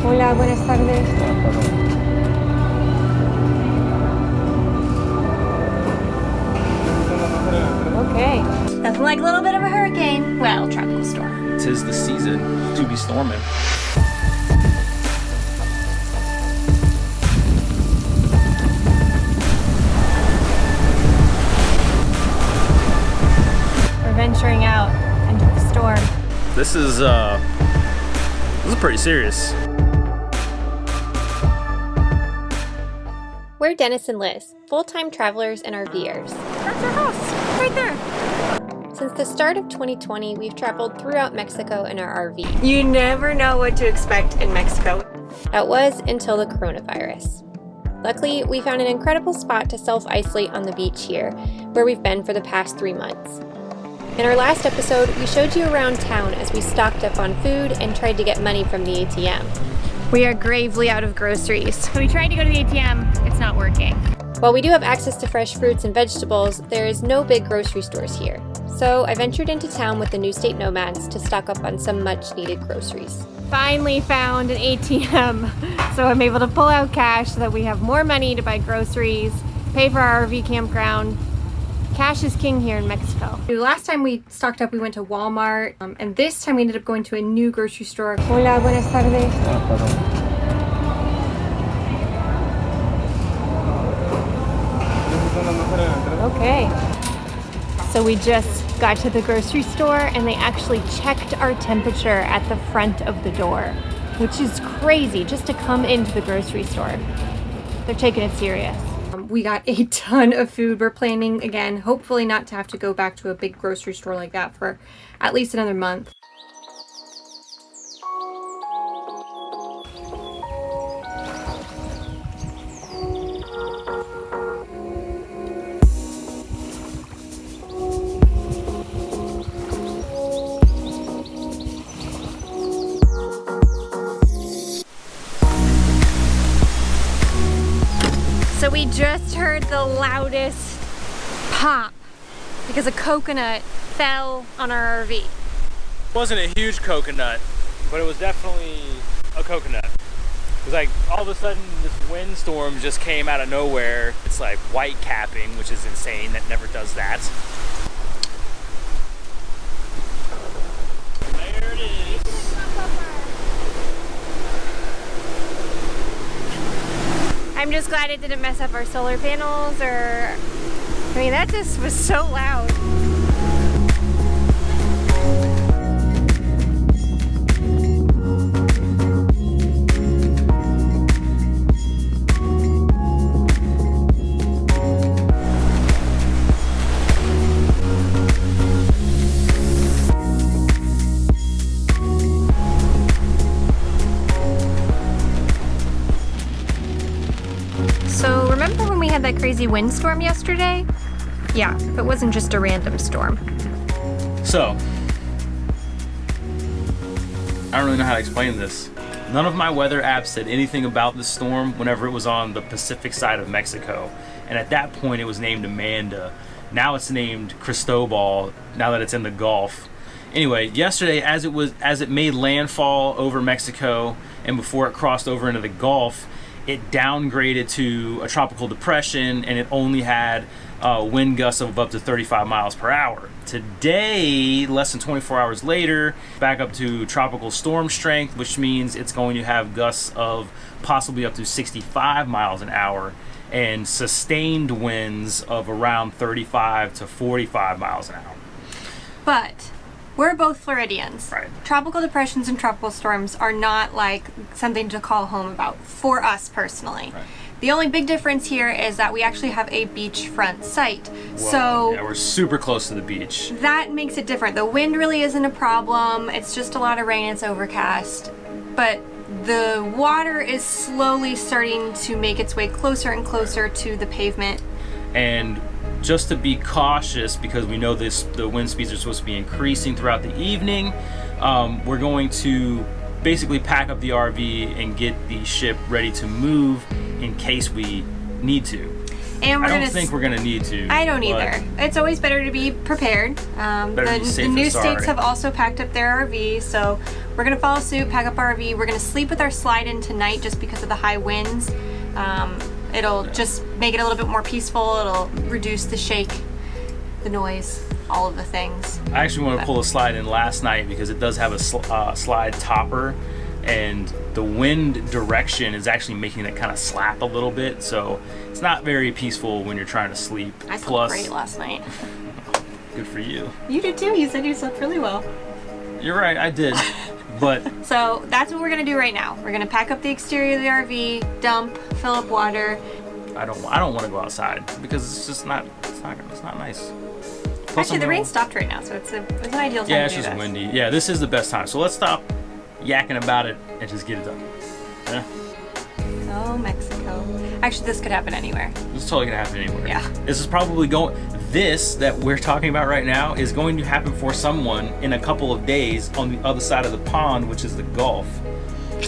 Hola, buenas tardes. Okay. Nothing like a little bit of a hurricane. Well, tropical storm. 'Tis the season to be storming. We're venturing out into the storm. This is pretty serious. We're Dennis and Liz, full-time travelers and RVers. That's our house, right there. Since the start of 2020, we've traveled throughout Mexico in our RV. You never know what to expect in Mexico. That was until the coronavirus. Luckily, we found an incredible spot to self-isolate on the beach here, where we've been for the past 3 months. In our last episode, we showed you around town as we stocked up on food and tried to get money from the ATM. We are gravely out of groceries. So we tried to go to the ATM, it's not working. While we do have access to fresh fruits and vegetables, there is no big grocery stores here. So I ventured into town with the New State Nomads to stock up on some much needed groceries. Finally found an ATM, so I'm able to pull out cash so that we have more money to buy groceries, pay for our RV campground. Cash is king here in Mexico. Last time we stocked up, we went to Walmart, and this time we ended up going to a new grocery store. Hola, buenas tardes. Okay. So we just got to the grocery store and they actually checked our temperature at the front of the door, which is crazy just to come into the grocery store. They're taking it serious. We got a ton of food. We're planning, again, hopefully not to have to go back to a big grocery store like that for at least another month. So we just heard the loudest pop because a coconut fell on our RV. It wasn't a huge coconut, but it was definitely a coconut. It was like all of a sudden this windstorm just came out of nowhere. It's like white capping, which is insane. That never does that. There it is. I'm just glad it didn't mess up our solar panels or, I mean, that just was so loud. So remember when we had that crazy windstorm yesterday? Yeah, it wasn't just a random storm. So, I don't really know how to explain this. None of my weather apps said anything about the storm whenever it was on the Pacific side of Mexico. And at that point it was named Amanda. Now it's named Cristobal, now that it's in the Gulf. Anyway, yesterday as it made landfall over Mexico and before it crossed over into the Gulf, it downgraded to a tropical depression and it only had wind gusts of up to 35 miles per hour. Today, less than 24 hours later, back up to tropical storm strength, which means it's going to have gusts of possibly up to 65 miles an hour and sustained winds of around 35 to 45 miles an hour. But we're both Floridians. Right. Tropical depressions and tropical storms are not like something to call home about for us personally. Right. The only big difference here is that we actually have a beachfront site. Whoa. So yeah, we're super close to the beach. that makes it different. The wind really isn't a problem. It's just a lot of rain, it's overcast. But the water is slowly starting to make its way closer and closer to the pavement. And just to be cautious, because we know the wind speeds are supposed to be increasing throughout the evening, we're going to basically pack up the RV and get the ship ready to move in case we need to. And I don't think we're gonna need to. I don't either. It's always better to be prepared. The new states have also packed up their RV, so we're gonna follow suit, pack up our RV. We're gonna sleep with our slide-in tonight just because of the high winds. It'll just make it a little bit more peaceful. It'll reduce the shake, the noise, all of the things. I actually want to pull a slide in last night because it does have a slide topper, and the wind direction is actually making it kind of slap a little bit, so it's not very peaceful when you're trying to sleep. I slept great last night. Good for you. You did too. You said you slept really well. You're right, I did. But so that's what we're gonna do right now. We're gonna pack up the exterior of the RV, dump, fill up water. I don't want to go outside because it's just not nice. Plus actually, the rain stopped right now, so it's an ideal time. Yeah, it's just windy. Yeah, this is the best time. So let's stop yakking about it and just get it done. Yeah. Oh, Mexico. Actually, this could happen anywhere. This is totally gonna happen anywhere. Yeah. This is probably this that we're talking about right now is going to happen for someone in a couple of days on the other side of the pond, which is the Gulf.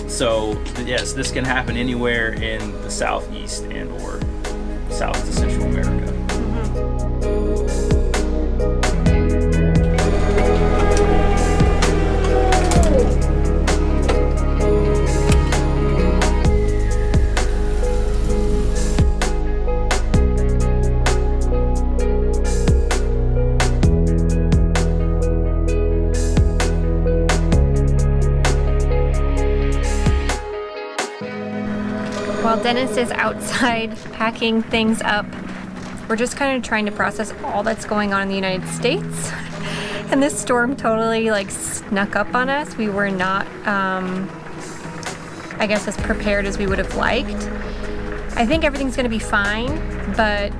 So yes, this can happen anywhere in the Southeast and or South to Central America. While Dennis is outside packing things up, we're just kind of trying to process all that's going on in the United States. And this storm totally snuck up on us. We were not, I guess, as prepared as we would have liked. I think everything's gonna be fine, but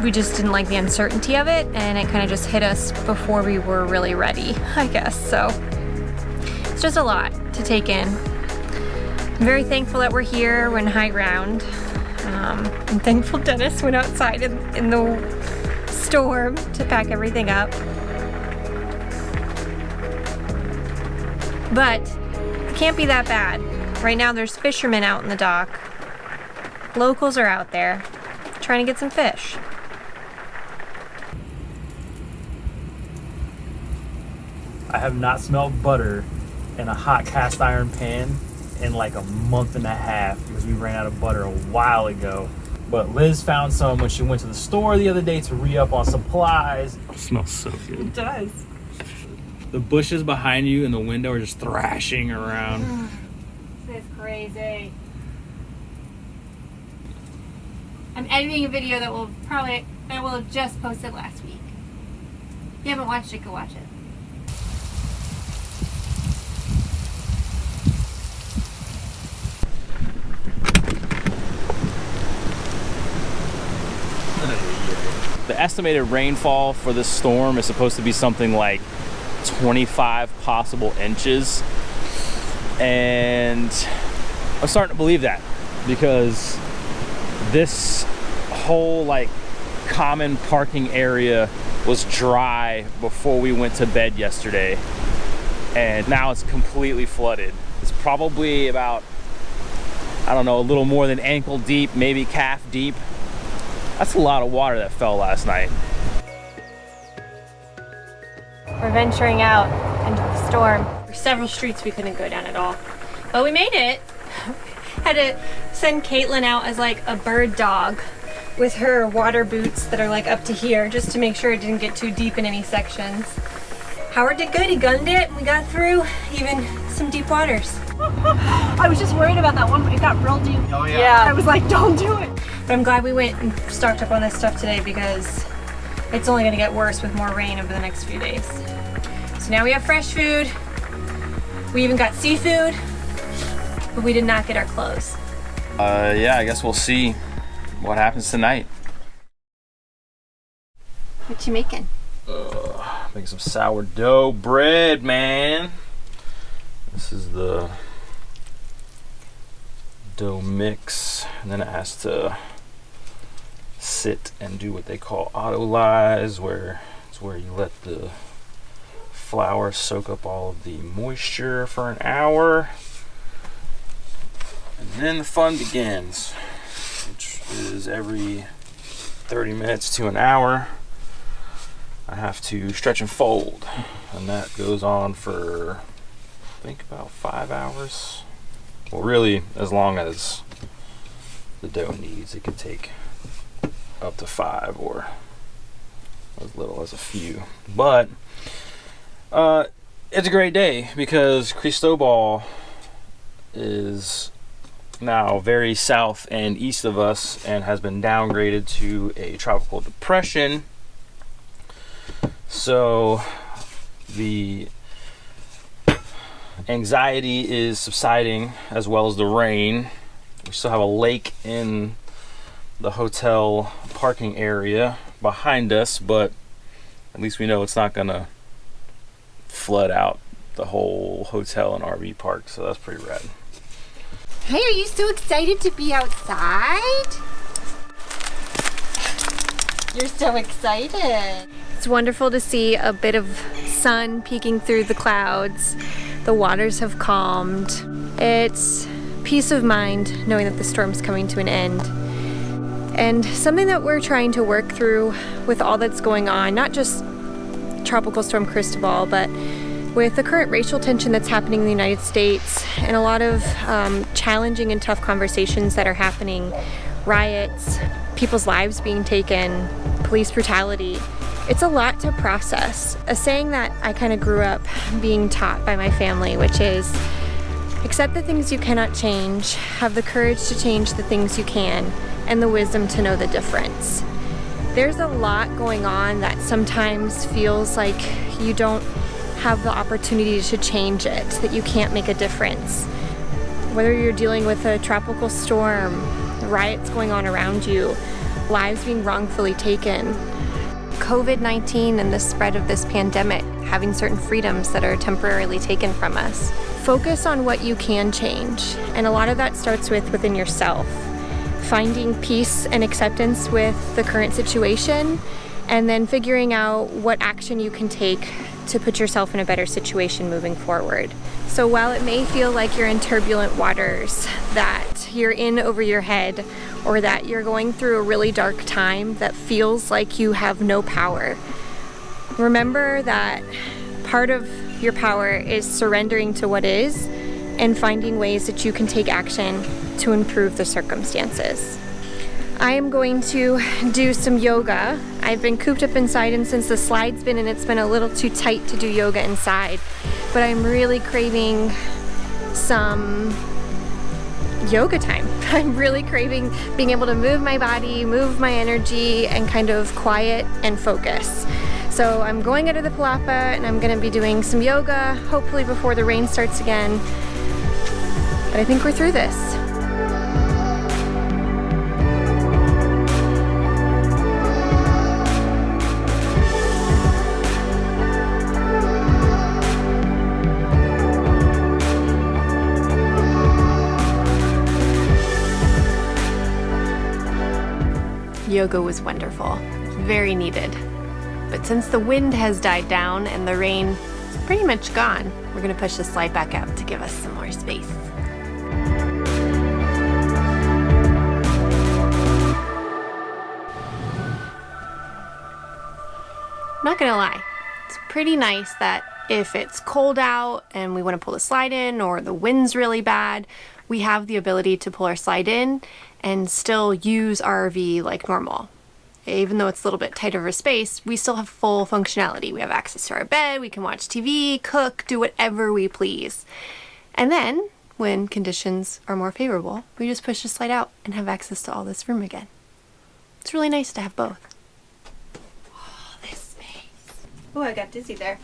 we just didn't like the uncertainty of it, and it kind of just hit us before we were really ready, I guess. So it's just a lot to take in. I'm very thankful that we're here. We're in high ground. I'm thankful Dennis went outside in the storm to pack everything up. But it can't be that bad. Right now there's fishermen out in the dock. Locals are out there trying to get some fish. I have not smelled butter in a hot cast iron pan in like a month and a half because we ran out of butter a while ago. But Liz found some when she went to the store the other day to re-up on supplies. It smells so good. It does. The bushes behind you in the window are just thrashing around. This is crazy. I'm editing a video that will have just posted last week. If you haven't watched it, go watch it. The estimated rainfall for this storm is supposed to be something like 25 possible inches. And I'm starting to believe that because this whole common parking area was dry before we went to bed yesterday. And now it's completely flooded. It's probably about, I don't know, a little more than ankle deep, maybe calf deep. That's a lot of water that fell last night. We're venturing out into the storm. There's several streets we couldn't go down at all. But we made it. Had to send Caitlin out as a bird dog with her water boots that are up to here just to make sure it didn't get too deep in any sections. Howard did good, he gunned it, and we got through even some deep waters. I was just worried about that one, but it got real deep. Oh yeah. I was like, don't do it. But I'm glad we went and stocked up on this stuff today because it's only gonna get worse with more rain over the next few days. So now we have fresh food. We even got seafood, but we did not get our clothes. Yeah, I guess we'll see what happens tonight. What you making? Making some sourdough bread, man. This is the dough mix, and then it has to sit and do what they call autolyze, where it's where you let the flour soak up all of the moisture for an hour, and then the fun begins, which is every 30 minutes to an hour, I have to stretch and fold, and that goes on for, I think, about 5 hours. Well, really, as long as the dough needs. It could take up to 5 or as little as a few. But it's a great day because Cristobal is now very south and east of us and has been downgraded to a tropical depression. So the anxiety is subsiding as well as the rain. We still have a lake in the hotel parking area behind us, but at least we know it's not gonna flood out the whole hotel and RV park, so that's pretty rad. Hey, are you so excited to be outside? You're so excited. It's wonderful to see a bit of sun peeking through the clouds. The waters have calmed. It's peace of mind knowing that the storm's coming to an end. And something that we're trying to work through with all that's going on, not just Tropical Storm Cristobal, but with the current racial tension that's happening in the United States and a lot of challenging and tough conversations that are happening, riots, people's lives being taken, police brutality. It's a lot to process. A saying that I kind of grew up being taught by my family, which is, accept the things you cannot change, have the courage to change the things you can, and the wisdom to know the difference. There's a lot going on that sometimes feels like you don't have the opportunity to change it, that you can't make a difference. Whether you're dealing with a tropical storm, riots going on around you, lives being wrongfully taken, COVID-19 and the spread of this pandemic, having certain freedoms that are temporarily taken from us. Focus on what you can change, and a lot of that starts within yourself. Finding peace and acceptance with the current situation, and then figuring out what action you can take to put yourself in a better situation moving forward. So while it may feel like you're in turbulent waters, that you're in over your head, or that you're going through a really dark time that feels like you have no power, remember that part of your power is surrendering to what is and finding ways that you can take action to improve the circumstances. I am going to do some yoga. I've been cooped up inside, and since the slide's been in, it's been a little too tight to do yoga inside, but I'm really craving some yoga time. I'm really craving being able to move my body, move my energy, and kind of quiet and focus. So I'm going under the palapa and I'm gonna be doing some yoga, hopefully before the rain starts again. But I think we're through this. Yoga was wonderful, very needed. But since the wind has died down and the rain is pretty much gone, we're gonna push the slide back out to give us some more space. I'm not gonna lie, it's pretty nice that if it's cold out and we wanna pull the slide in or the wind's really bad, we have the ability to pull our slide in and still use our RV like normal. Even though it's a little bit tighter of a space, we still have full functionality. We have access to our bed, we can watch TV, cook, do whatever we please. And then, when conditions are more favorable, we just push the slide out and have access to all this room again. It's really nice to have both. Oh, this space. Oh, I got dizzy there.